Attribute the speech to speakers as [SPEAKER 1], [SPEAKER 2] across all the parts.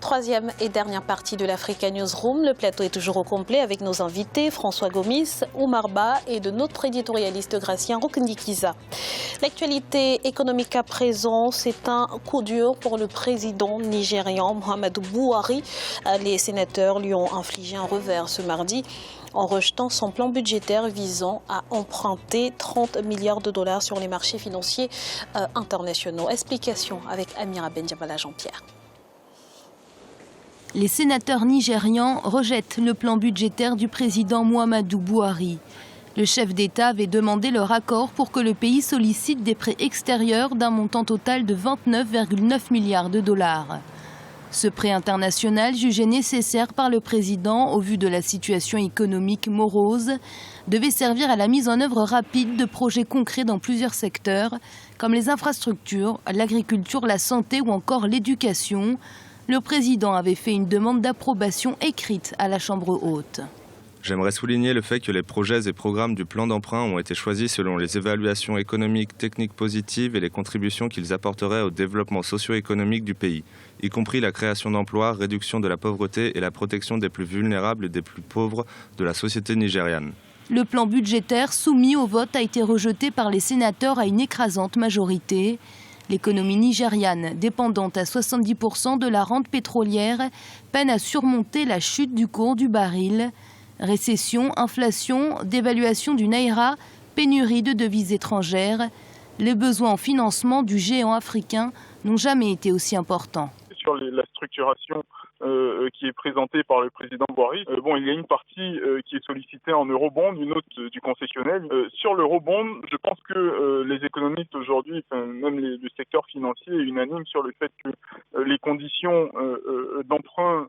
[SPEAKER 1] Troisième et dernière partie de l'Africa Newsroom. Le plateau est toujours au complet avec nos invités François Gomis, Oumar Ba et de notre éditorialiste Gracien Rokundikiza. L'actualité économique à présent, c'est un coup dur pour le président nigérian Muhammadu Buhari. Les sénateurs lui ont infligé un revers ce mardi en rejetant son plan budgétaire visant à emprunter 30 milliards de dollars sur les marchés financiers internationaux. Explication avec Amira Bendiabala Jean-Pierre.
[SPEAKER 2] Les sénateurs nigérians rejettent le plan budgétaire du président Muhammadu Buhari. Le chef d'État avait demandé leur accord pour que le pays sollicite des prêts extérieurs d'un montant total de 29,9 milliards de dollars. Ce prêt international, jugé nécessaire par le président au vu de la situation économique morose, devait servir à la mise en œuvre rapide de projets concrets dans plusieurs secteurs, comme les infrastructures, l'agriculture, la santé ou encore l'éducation. Le président avait fait une demande d'approbation écrite à la Chambre haute.
[SPEAKER 3] J'aimerais souligner le fait que les projets et programmes du plan d'emprunt ont été choisis selon les évaluations économiques, techniques positives et les contributions qu'ils apporteraient au développement socio-économique du pays, y compris la création d'emplois, réduction de la pauvreté et la protection des plus vulnérables et des plus pauvres de la société nigériane.
[SPEAKER 2] Le plan budgétaire soumis au vote a été rejeté par les sénateurs à une écrasante majorité. L'économie nigériane, dépendante à 70% de la rente pétrolière, peine à surmonter la chute du cours du baril. Récession, inflation, dévaluation du naira, pénurie de devises étrangères. Les besoins en financement du géant africain n'ont jamais été aussi importants.
[SPEAKER 4] Sur la structuration qui est présentée par le président Buhari, il y a une partie qui est sollicitée en eurobond, une autre du concessionnel. Sur l'eurobond, je pense que les économistes aujourd'hui, même le secteur financier est unanime sur le fait que les conditions d'emprunt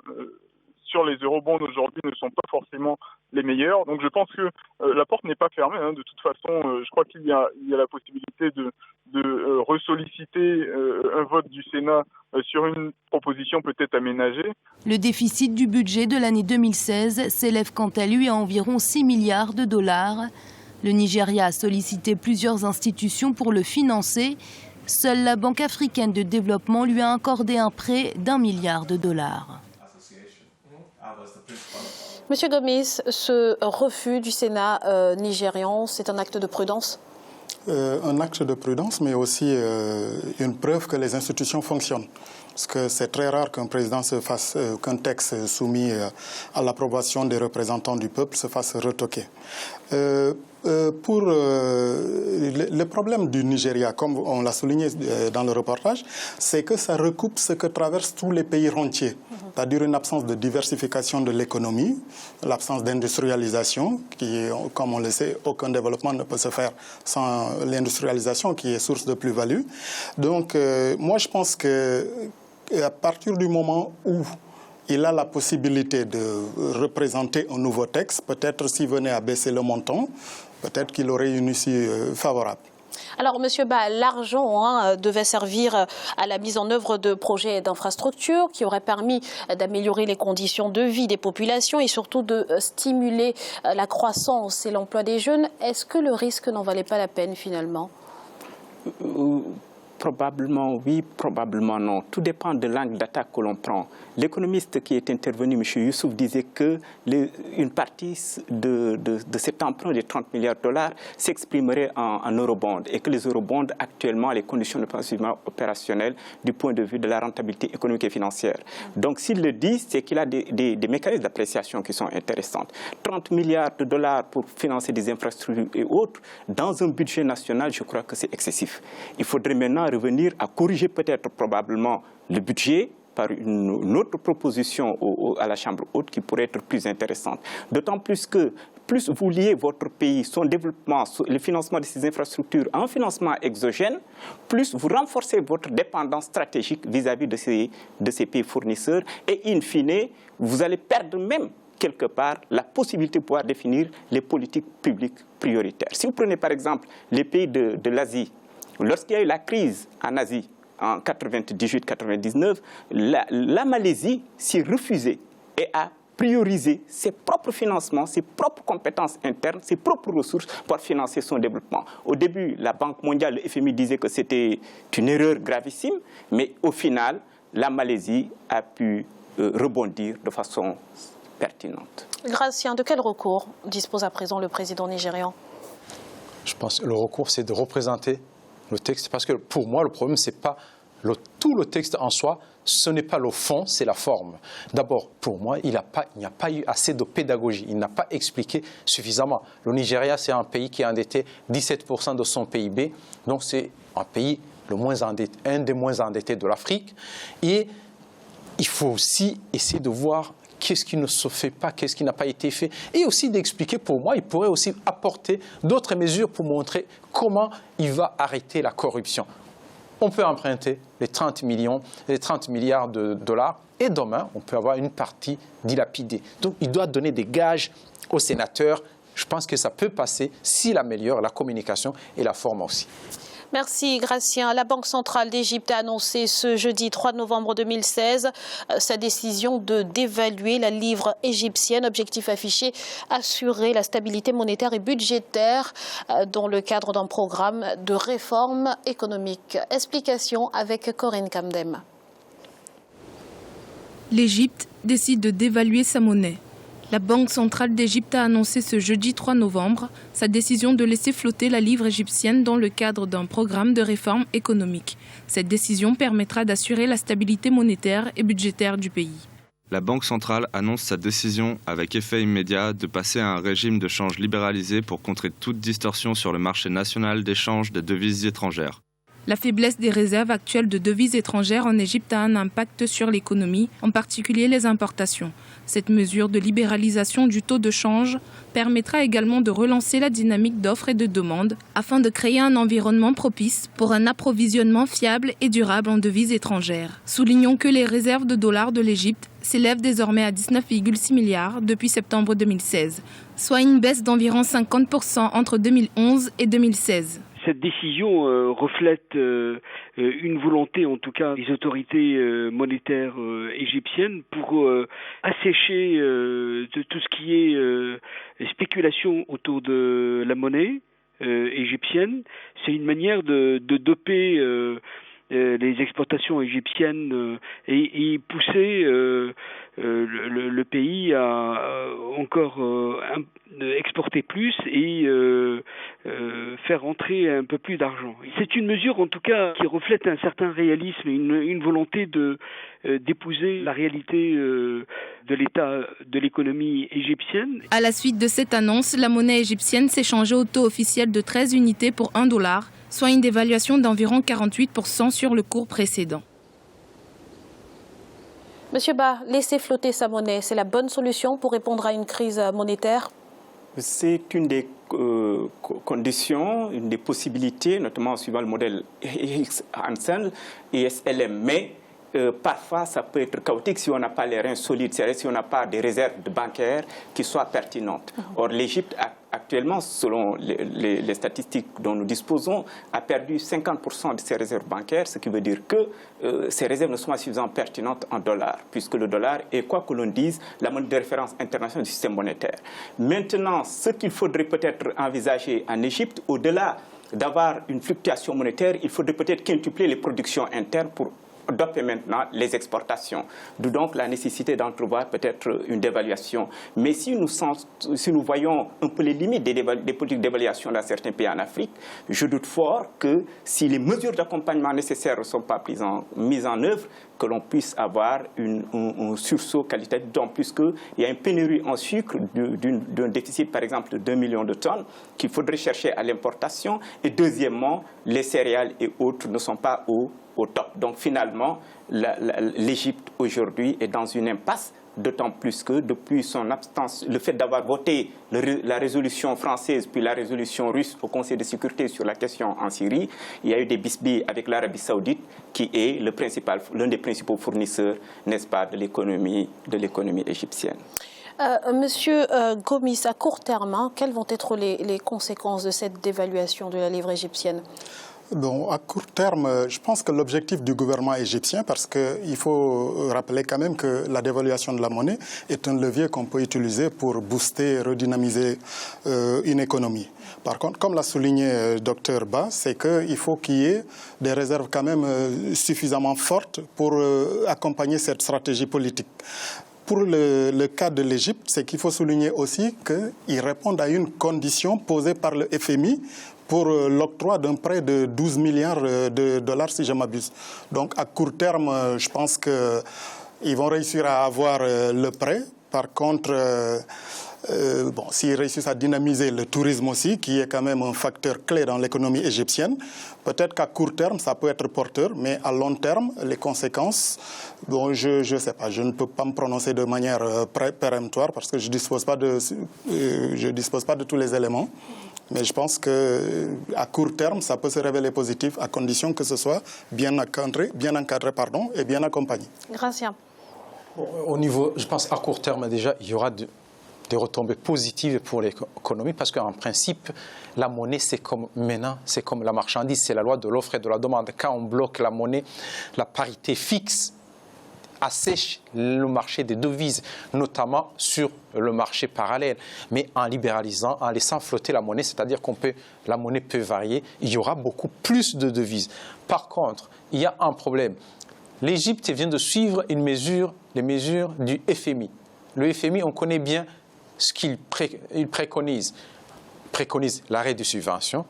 [SPEAKER 4] sur les eurobonds aujourd'hui ne sont pas forcément les meilleures. Donc je pense que la porte n'est pas fermée. De toute façon, je crois qu'il y a la possibilité de ressolliciter un vote du Sénat sur une proposition peut-être aménagée.
[SPEAKER 2] Le déficit du budget de l'année 2016 s'élève quant à lui à environ 6 milliards de dollars. Le Nigeria a sollicité plusieurs institutions pour le financer. Seule la Banque africaine de développement lui a accordé un prêt d'1 milliard de dollars.
[SPEAKER 1] Monsieur Gomis, ce refus du Sénat nigérian, c'est un acte de prudence ?
[SPEAKER 5] Un acte de prudence, mais aussi une preuve que les institutions fonctionnent. Parce que c'est très rare qu'un président se fasse, qu'un texte soumis à l'approbation des représentants du peuple se fasse retoquer. Pour le problème du Nigeria, comme on l'a souligné dans le reportage, c'est que ça recoupe ce que traversent tous les pays rentiers. C'est-à-dire une absence de diversification de l'économie, l'absence d'industrialisation, qui, comme on le sait, aucun développement ne peut se faire sans l'industrialisation qui est source de plus-value. Donc, moi, je pense qu'à partir du moment où il a la possibilité de représenter un nouveau texte, peut-être s'il venait à baisser le montant, peut-être qu'il aurait une issue favorable.
[SPEAKER 1] Alors, Monsieur Ba, l'argent devait servir à la mise en œuvre de projets d'infrastructures qui auraient permis d'améliorer les conditions de vie des populations et surtout de stimuler la croissance et l'emploi des jeunes. Est-ce que le risque n'en valait pas la peine finalement ?
[SPEAKER 6] Probablement oui, probablement non. Tout dépend de l'angle d'attaque que l'on prend. L'économiste qui est intervenu, M. Youssouf, disait que une partie de cet emprunt de 30 milliards de dollars s'exprimerait en eurobonds et que les eurobonds, actuellement, les conditions ne sont pas suffisamment opérationnelles du point de vue de la rentabilité économique et financière. Donc s'il le dit, c'est qu'il a des mécanismes d'appréciation qui sont intéressants. 30 milliards de dollars pour financer des infrastructures et autres, dans un budget national, je crois que c'est excessif. Il faudrait maintenant revenir à corriger peut-être probablement le budget par une autre proposition à la Chambre haute qui pourrait être plus intéressante. D'autant plus que plus vous liez votre pays, son développement, le financement de ces infrastructures en financement exogène, plus vous renforcez votre dépendance stratégique vis-à-vis de ces pays fournisseurs et in fine, vous allez perdre même quelque part la possibilité de pouvoir définir les politiques publiques prioritaires. Si vous prenez par exemple les pays de l'Asie, lorsqu'il y a eu la crise en Asie en 98-99, la Malaisie s'est refusée et a prioriser ses propres financements, ses propres compétences internes, ses propres ressources pour financer son développement. Au début, la Banque mondiale, le FMI disait que c'était une erreur gravissime, mais au final, la Malaisie a pu rebondir de façon pertinente.
[SPEAKER 1] Gracien, de quel recours dispose à présent le président nigérian?
[SPEAKER 7] Je pense que le recours, c'est de représenter le texte, parce que pour moi, le problème, ce n'est pas tout le texte en soi, ce n'est pas le fond, c'est la forme. D'abord, pour moi, il n'y a pas eu assez de pédagogie, il n'a pas expliqué suffisamment. Le Nigeria, c'est un pays qui a endetté 17% de son PIB, donc c'est un pays un des moins endettés de l'Afrique. Et il faut aussi essayer de voir qu'est-ce qui ne se fait pas, qu'est-ce qui n'a pas été fait. Et aussi d'expliquer, pour moi, il pourrait aussi apporter d'autres mesures pour montrer comment il va arrêter la corruption. On peut emprunter les 30 milliards de dollars et demain, on peut avoir une partie dilapidée. Donc, il doit donner des gages aux sénateurs. Je pense que ça peut passer s'il améliore la communication et la forme aussi.
[SPEAKER 1] Merci Gracien. La Banque centrale d'Égypte a annoncé ce jeudi 3 novembre 2016 sa décision de dévaluer la livre égyptienne. Objectif affiché, assurer la stabilité monétaire et budgétaire dans le cadre d'un programme de réforme économique. Explication avec Corinne Kamdem.
[SPEAKER 8] L'Égypte décide de dévaluer sa monnaie. La Banque centrale d'Égypte a annoncé ce jeudi 3 novembre sa décision de laisser flotter la livre égyptienne dans le cadre d'un programme de réforme économique. Cette décision permettra d'assurer la stabilité monétaire et budgétaire du pays.
[SPEAKER 3] La Banque centrale annonce sa décision avec effet immédiat de passer à un régime de change libéralisé pour contrer toute distorsion sur le marché national d'échange des devises étrangères.
[SPEAKER 8] La faiblesse des réserves actuelles de devises étrangères en Égypte a un impact sur l'économie, en particulier les importations. Cette mesure de libéralisation du taux de change permettra également de relancer la dynamique d'offres et de demande afin de créer un environnement propice pour un approvisionnement fiable et durable en devises étrangères. Soulignons que les réserves de dollars de l'Égypte s'élèvent désormais à 19,6 milliards depuis septembre 2016, soit une baisse d'environ 50% entre 2011 et 2016.
[SPEAKER 9] Cette décision reflète une volonté, en tout cas, des autorités monétaires égyptiennes pour assécher tout ce qui est spéculation autour de la monnaie égyptienne. C'est une manière de doper les exportations égyptiennes et pousser le pays à encore exporter plus et faire entrer un peu plus d'argent. C'est une mesure en tout cas qui reflète un certain réalisme, une volonté d'épouser la réalité de l'état de l'économie égyptienne.
[SPEAKER 8] À la suite de cette annonce, la monnaie égyptienne s'est changée au taux officiel de 13 unités pour $1, soit une dévaluation d'environ 48% sur le cours précédent.
[SPEAKER 1] Monsieur Ba, laisser flotter sa monnaie, c'est la bonne solution pour répondre à une crise monétaire?
[SPEAKER 6] C'est une des conditions, une des possibilités, notamment suivant le modèle Hansen et SLM. Mais parfois, ça peut être chaotique si on n'a pas les reins solides, c'est-à-dire si on n'a pas des réserves bancaires qui soient pertinentes. Or, l'Égypte, actuellement, selon les statistiques dont nous disposons, a perdu 50% de ses réserves bancaires, ce qui veut dire que ces réserves ne sont pas suffisamment pertinentes en dollars, puisque le dollar est, quoi que l'on dise, la monnaie de référence internationale du système monétaire. Maintenant, ce qu'il faudrait peut-être envisager en Égypte, au-delà d'avoir une fluctuation monétaire, il faudrait peut-être quintupler les productions internes pour doper maintenant les exportations. D'où donc la nécessité d'entrevoir peut-être une dévaluation. Mais si nous voyons un peu les limites des politiques d'évaluation dans certains pays en Afrique, je doute fort que si les mesures d'accompagnement nécessaires ne sont pas mises en œuvre, que l'on puisse avoir un sursaut qualitatif, d'autant plus qu'il y a une pénurie en sucre d'un déficit, par exemple, de 2 millions de tonnes qu'il faudrait chercher à l'importation. Et deuxièmement, les céréales et autres ne sont pas au top. Donc finalement, l'Égypte aujourd'hui est dans une impasse, d'autant plus que depuis son absence, le fait d'avoir voté la résolution française puis la résolution russe au Conseil de sécurité sur la question en Syrie, il y a eu des bisbilles avec l'Arabie saoudite qui est l'un des principaux fournisseurs, n'est-ce pas, de l'économie égyptienne.
[SPEAKER 1] Monsieur Gomis, à court terme, quelles vont être les conséquences de cette dévaluation de la livre égyptienne?
[SPEAKER 5] Bon, à court terme, je pense que l'objectif du gouvernement égyptien, parce qu'il faut rappeler quand même que la dévaluation de la monnaie est un levier qu'on peut utiliser pour booster, redynamiser une économie. Par contre, comme l'a souligné Dr Ba, c'est qu'il faut qu'il y ait des réserves quand même suffisamment fortes pour accompagner cette stratégie politique. Pour le cas de l'Égypte, c'est qu'il faut souligner aussi qu'ils répondent à une condition posée par le FMI pour l'octroi d'un prêt de 12 milliards de dollars, si je m'abuse. Donc, à court terme, je pense qu'ils vont réussir à avoir le prêt. Par contre, s'ils réussissent à dynamiser le tourisme aussi, qui est quand même un facteur clé dans l'économie égyptienne, peut-être qu'à court terme, ça peut être porteur, mais à long terme, les conséquences, bon, je ne sais pas, je ne peux pas me prononcer de manière péremptoire parce que je ne dispose pas de tous les éléments. Mais je pense qu'à court terme, ça peut se révéler positif à condition que ce soit bien encadré et bien accompagné.
[SPEAKER 1] Gracien.
[SPEAKER 7] Au niveau, je pense à court terme déjà, il y aura des retombées positives pour l'économie parce qu'en principe, la monnaie, c'est comme la marchandise, c'est la loi de l'offre et de la demande. Quand on bloque la monnaie, la parité fixe assèche le marché des devises, notamment sur le marché parallèle. Mais en libéralisant, en laissant flotter la monnaie, c'est-à-dire la monnaie peut varier, il y aura beaucoup plus de devises. Par contre, il y a un problème. L'Égypte vient de suivre les mesures du FMI. Le FMI, on connaît bien ce qu'il préconise. Il préconise l'arrêt des subventions,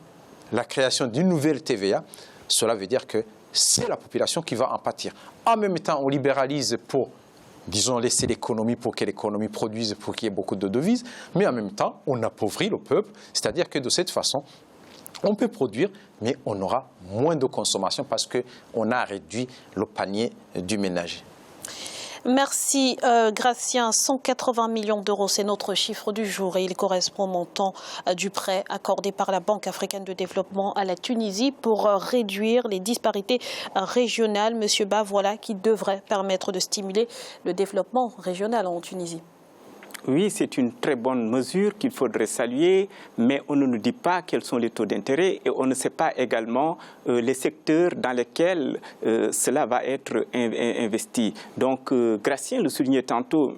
[SPEAKER 7] la création d'une nouvelle TVA. Cela veut dire que c'est la population qui va en pâtir. En même temps, on libéralise pour, disons, laisser l'économie pour que l'économie produise, pour qu'il y ait beaucoup de devises, mais en même temps, on appauvrit le peuple, c'est-à-dire que de cette façon, on peut produire, mais on aura moins de consommation parce qu'on a réduit le panier du ménager.
[SPEAKER 1] Merci Gracien. 180 millions d'euros, c'est notre chiffre du jour et il correspond au montant du prêt accordé par la Banque africaine de développement à la Tunisie pour réduire les disparités régionales. Monsieur Ba, voilà qui devrait permettre de stimuler le développement régional en Tunisie.
[SPEAKER 6] Oui, c'est une très bonne mesure qu'il faudrait saluer, mais on ne nous dit pas quels sont les taux d'intérêt et on ne sait pas également les secteurs dans lesquels cela va être investi. Donc, Gracien le soulignait tantôt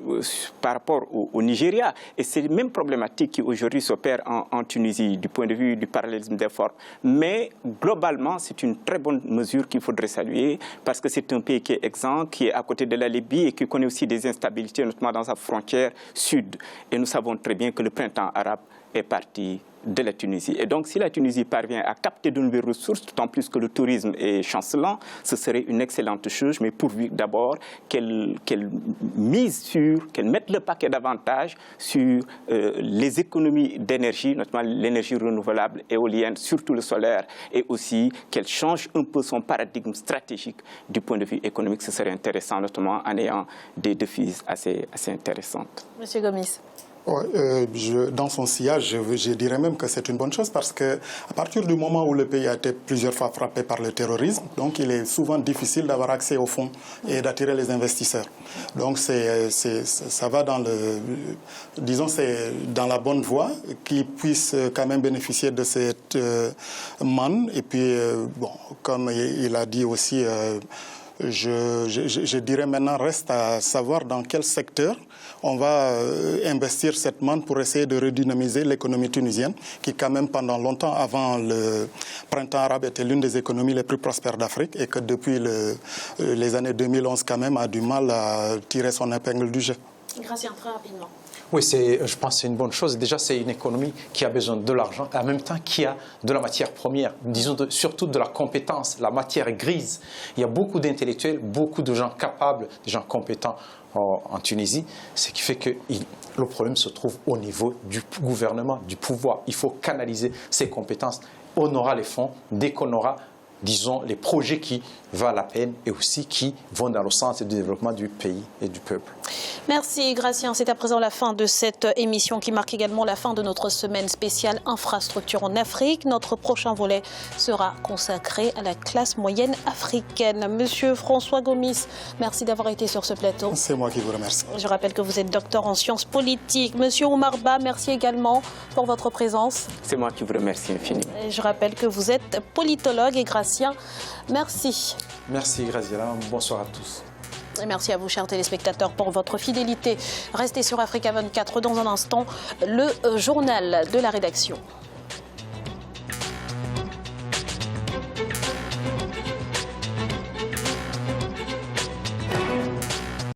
[SPEAKER 6] par rapport au Nigeria, et c'est les mêmes problématiques qui aujourd'hui s'opèrent en Tunisie du point de vue du parallélisme des formes. Mais globalement, c'est une très bonne mesure qu'il faudrait saluer parce que c'est un pays qui est exempt, qui est à côté de la Libye et qui connaît aussi des instabilités, notamment dans sa frontière sud. Et nous savons très bien que le printemps arabe est parti de la Tunisie. Et donc, si la Tunisie parvient à capter de nouvelles ressources, d'autant plus que le tourisme est chancelant, ce serait une excellente chose, mais pourvu d'abord qu'elle mette le paquet davantage sur les économies d'énergie, notamment l'énergie renouvelable, éolienne, surtout le solaire, et aussi qu'elle change un peu son paradigme stratégique du point de vue économique. Ce serait intéressant, notamment en ayant des devises assez intéressantes.
[SPEAKER 1] Monsieur Gomis.
[SPEAKER 5] Dans son sillage, je dirais même que c'est une bonne chose parce qu'à partir du moment où le pays a été plusieurs fois frappé par le terrorisme, donc il est souvent difficile d'avoir accès aux fonds et d'attirer les investisseurs. Donc ça va dans c'est dans la bonne voie qu'ils puissent quand même bénéficier de cette manne. Et puis, comme il a dit aussi, je dirais maintenant, reste à savoir dans quel secteur on va investir cette manne pour essayer de redynamiser l'économie tunisienne, qui quand même pendant longtemps avant le printemps arabe était l'une des économies les plus prospères d'Afrique et que depuis les années 2011 quand même a du mal à tirer son épingle du jeu.
[SPEAKER 1] Gracien, très rapidement.
[SPEAKER 7] Oui, je pense que c'est une bonne chose. Déjà, c'est une économie qui a besoin de l'argent et en même temps qui a de la matière première, disons surtout de la compétence, la matière grise. Il y a beaucoup d'intellectuels, beaucoup de gens capables, des gens compétents en Tunisie, ce qui fait que le problème se trouve au niveau du gouvernement, du pouvoir. Il faut canaliser ces compétences. On aura les fonds dès qu'on aura disons, les projets qui valent la peine et aussi qui vont dans le sens du développement du pays et du peuple.
[SPEAKER 1] Merci Gratien. C'est à présent la fin de cette émission qui marque également la fin de notre semaine spéciale infrastructure en Afrique. Notre prochain volet sera consacré à la classe moyenne africaine. Monsieur François Gomis, merci d'avoir été sur ce plateau.
[SPEAKER 5] C'est moi qui vous remercie.
[SPEAKER 1] Je rappelle que vous êtes docteur en sciences politiques. Monsieur Oumar Ba, merci également pour votre présence.
[SPEAKER 6] C'est moi qui vous remercie infiniment.
[SPEAKER 1] Et je rappelle que vous êtes politologue et Gratien. Merci.
[SPEAKER 7] Merci Graziella, bonsoir à tous.
[SPEAKER 1] Et merci à vous, chers téléspectateurs, pour votre fidélité. Restez sur Africa 24 dans un instant, le journal de la rédaction.